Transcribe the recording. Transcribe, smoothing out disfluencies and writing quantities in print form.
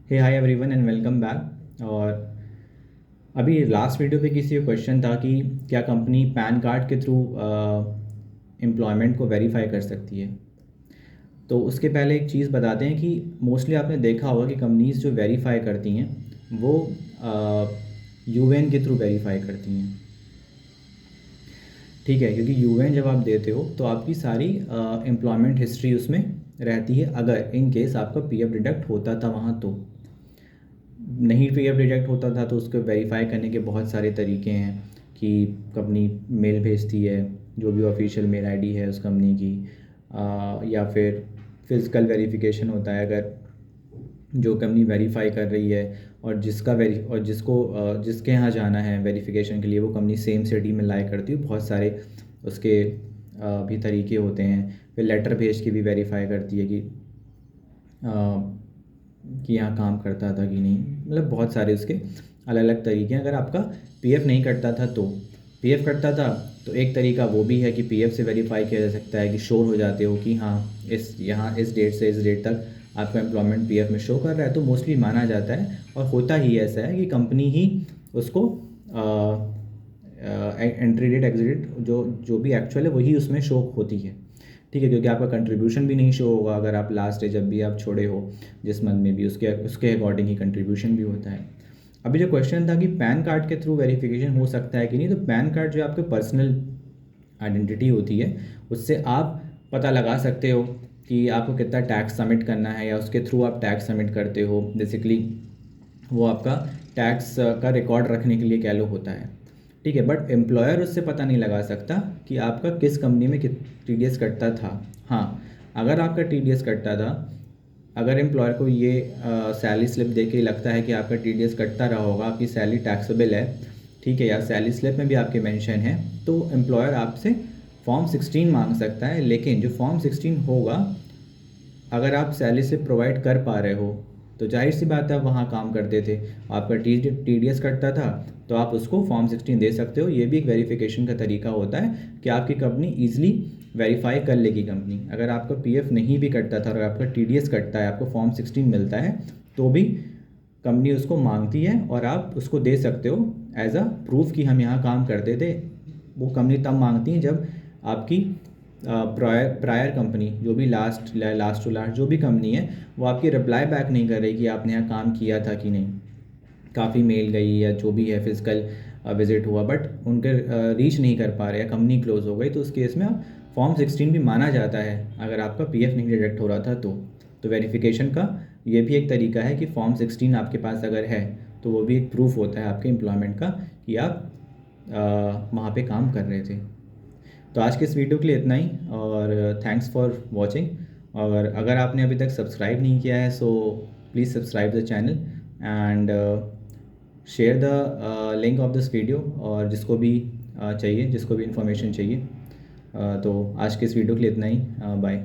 Hey hi everyone and welcome back. और अभी last video पे किसी का क्वेश्चन था कि क्या कंपनी पैन कार्ड के थ्रू एम्प्लॉयमेंट को वेरीफाई कर सकती है। तो उसके पहले एक चीज़ बताते हैं कि मोस्टली आपने देखा होगा कि कंपनीज़ जो वेरीफाई करती हैं वो यूएन के थ्रू वेरीफाई करती हैं। ठीक है, क्योंकि यूएन जब आप देते हो तो आपकी सारी एम्प्लॉयमेंट हिस्ट्री उसमें रहती है। अगर इन केस आपका पीएफ डिडक्ट होता था वहाँ, तो नहीं पीएफ डिडक्ट होता था तो उसको वेरीफाई करने के बहुत सारे तरीके हैं कि कंपनी मेल भेजती है, जो भी ऑफिशियल मेल आईडी है उस कंपनी की, या फिर फिज़िकल वेरिफिकेशन होता है। अगर जो कंपनी वेरीफाई कर रही है और जिसके यहाँ जाना है वेरिफिकेशन के लिए, वो कंपनी सेम सिटी में लाई करती है। बहुत सारे उसके भी तरीके होते हैं। फिर लेटर भेज के भी वेरीफाई करती है कि यहाँ काम करता था कि नहीं। मतलब बहुत सारे उसके अलग अलग तरीके हैं। अगर आपका पीएफ नहीं कटता था तो पीएफ कटता था तो एक तरीका वो भी है कि पीएफ से वेरीफाई किया जा सकता है कि श्योर हो जाते हो कि हाँ इस डेट से इस डेट तक आपका एम्प्लॉयमेंट पीएफ में शो कर रहा है। तो मोस्टली माना जाता है और होता ही ऐसा है कि कंपनी ही उसको एंट्री डेट एग्जिट डेट जो भी एक्चुअल है वही उसमें शो होती है। ठीक है, क्योंकि आपका कंट्रीब्यूशन भी नहीं शो होगा अगर आप लास्ट डे जब भी आप छोड़े हो जिस मंथ में भी, उसके अकॉर्डिंग ही कंट्रीब्यूशन भी होता है। अभी जो क्वेश्चन था कि पैन कार्ड के थ्रू वेरिफिकेशन हो सकता है कि नहीं, तो पैन कार्ड जो आपके पर्सनल आइडेंटिटी होती है उससे आप पता लगा सकते हो कि आपको कितना टैक्स सबमिट करना है, या उसके थ्रू आप टैक्स सबमिट करते हो। बेसिकली वो आपका टैक्स का रिकॉर्ड रखने के लिए कैलो होता है। ठीक है, बट एम्प्लॉयर उससे पता नहीं लगा सकता कि आपका किस कंपनी में टीडीएस कटता था। हाँ, अगर आपका टीडीएस कटता था, अगर एम्प्लॉयर को ये सैलरी स्लिप देख के लगता है कि आपका टीडीएस कटता रहा होगा, आपकी सैलरी टैक्सेबल है, ठीक है, या सैलरी स्लिप में भी आपके मेंशन है, तो एम्प्लॉयर आपसे फॉर्म 16 मांग सकता है। लेकिन जो फॉर्म 16 होगा, अगर आप सैलरी स्लिप प्रोवाइड कर पा रहे हो तो जाहिर सी बात है आप वहाँ काम करते थे। आपका टीडीएस कटता था तो आप उसको फॉर्म 16 दे सकते हो। ये भी एक वेरिफिकेशन का तरीका होता है कि आपकी कंपनी ईजिली वेरीफाई कर लेगी कंपनी। अगर आपका पीएफ नहीं भी कटता था और आपका टीडीएस कटता है, आपको फॉर्म 16 मिलता है, तो भी कंपनी उसको मांगती है और आप उसको दे सकते हो एज अ प्रूफ कि हम यहाँ काम करते थे। वो कंपनी तब मांगती है जब आपकी प्रायर कंपनी, जो भी लास्ट टू लास्ट जो भी कंपनी है, वो आपकी रिप्लाई बैक नहीं कर रही कि आपने यहाँ काम किया था कि नहीं। काफ़ी मेल गई या जो भी है, फिजिकल विजिट हुआ, बट उनके रीच नहीं कर पा रहे, या कंपनी क्लोज हो गई, तो उस केस में आप फॉर्म 16 भी माना जाता है अगर आपका पीएफ नहीं डिडक्ट हो रहा था तो वेरिफिकेशन का ये भी एक तरीका है कि फॉर्म 16 आपके पास अगर है तो वो भी एक प्रूफ होता है आपके एम्प्लॉयमेंट का कि आप वहाँ पे काम कर रहे थे। तो आज के इस वीडियो के लिए इतना ही, और थैंक्स फॉर वॉचिंग। और अगर आपने अभी तक सब्सक्राइब नहीं किया है so please subscribe the channel and share the link of this video, और जिसको भी चाहिए, जिसको भी इंफॉर्मेशन चाहिए। तो आज के इस वीडियो के लिए इतना ही। बाय।